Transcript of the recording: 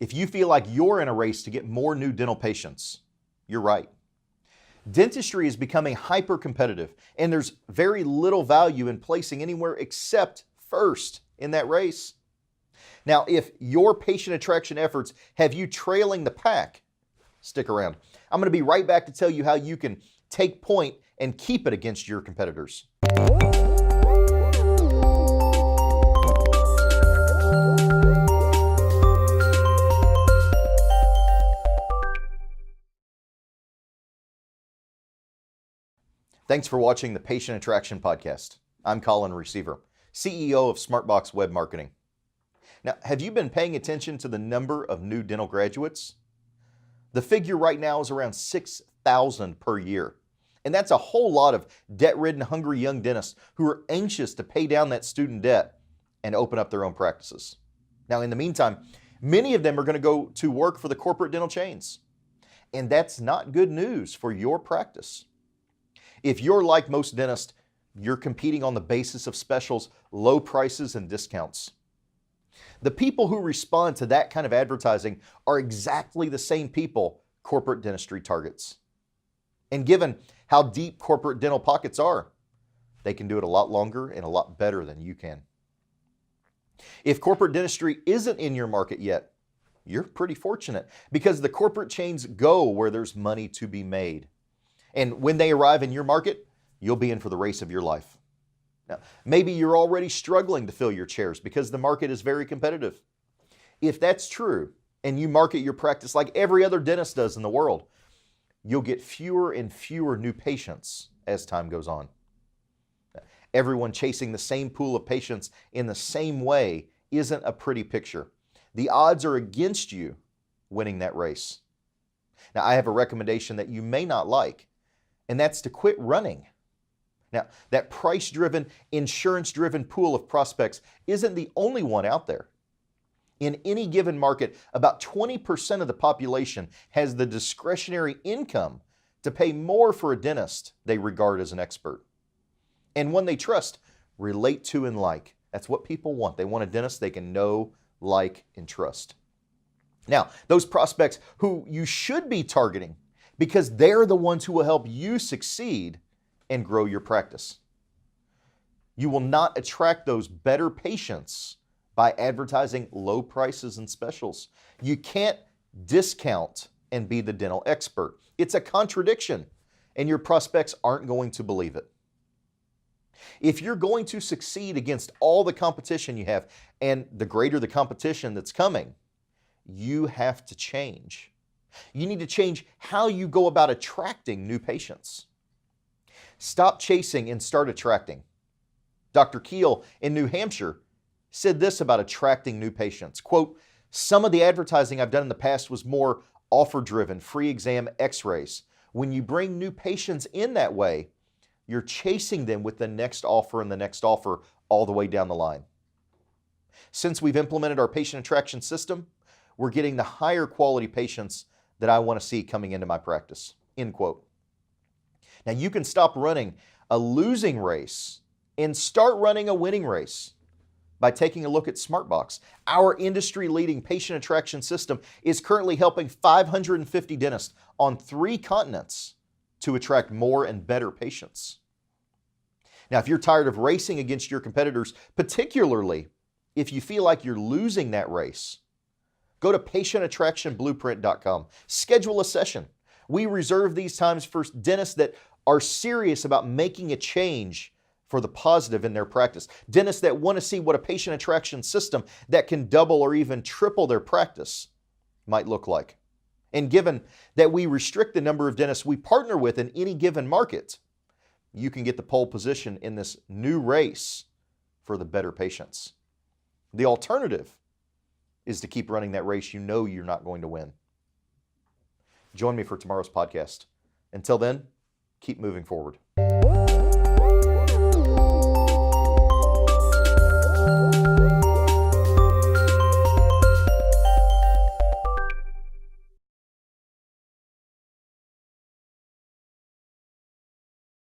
If you feel like you're in a race to get more new dental patients, you're right. Dentistry is becoming hyper-competitive, and there's very little value in placing anywhere except first in that race. Now, if your patient attraction efforts have you trailing the pack, stick around. I'm going to be right back to tell you how you can take point and keep it against your competitors. Thanks for watching the Patient Attraction Podcast. I'm Colin, Receiver, CEO of SmartBox Web Marketing. Now, have you been paying attention to the number of new dental graduates? The figure right now is around 6,000 per year. And that's a whole lot of debt-ridden, hungry young dentists who are anxious to pay down that student debt and open up their own practices. Now, in the meantime, many of them are going to go to work for the corporate dental chains. And that's not good news for your practice. If you're like most dentists, you're competing on the basis of specials, low prices, and discounts. The people who respond to that kind of advertising are exactly the same people corporate dentistry targets. And given how deep corporate dental pockets are, they can do it a lot longer and a lot better than you can. If corporate dentistry isn't in your market yet, you're pretty fortunate because the corporate chains go where there's money to be made. And when they arrive in your market, you'll be in for the race of your life. Now, maybe you're already struggling to fill your chairs because the market is very competitive. If that's true, and you market your practice like every other dentist does in the world, you'll get fewer and fewer new patients as time goes on. Everyone chasing the same pool of patients in the same way isn't a pretty picture. The odds are against you winning that race. Now, I have a recommendation that you may not like, and that's to quit running. Now, that price-driven, insurance-driven pool of prospects isn't the only one out there. In any given market, about 20% of the population has the discretionary income to pay more for a dentist they regard as an expert. And one they trust, relate to, and like. That's what people want. They want a dentist they can know, like, and trust. Now, those prospects who you should be targeting because they're the ones who will help you succeed and grow your practice. You will not attract those better patients by advertising low prices and specials. You can't discount and be the dental expert. It's a contradiction, and your prospects aren't going to believe it. If you're going to succeed against all the competition you have, and the greater the competition that's coming, you have to change. You need to change how you go about attracting new patients. Stop chasing and start attracting. Dr. Keel in New Hampshire said this about attracting new patients. Quote, "Some of the advertising I've done in the past was more offer-driven, free exam x-rays. When you bring new patients in that way, you're chasing them with the next offer and the next offer all the way down the line. Since we've implemented our patient attraction system, we're getting the higher quality patients that I want to see coming into my practice." End quote. Now, you can stop running a losing race and start running a winning race by taking a look at SmartBox. Our industry-leading patient attraction system is currently helping 550 dentists on 3 continents to attract more and better patients. Now, if you're tired of racing against your competitors, particularly if you feel like you're losing that race, go to patientattractionblueprint.com. Schedule a session. We reserve these times for dentists that are serious about making a change for the positive in their practice. Dentists that want to see what a patient attraction system that can double or even triple their practice might look like. And given that we restrict the number of dentists we partner with in any given market, you can get the pole position in this new race for the better patients. The alternative is to keep running that race you know you're not going to win. Join me for tomorrow's podcast. Until then, keep moving forward.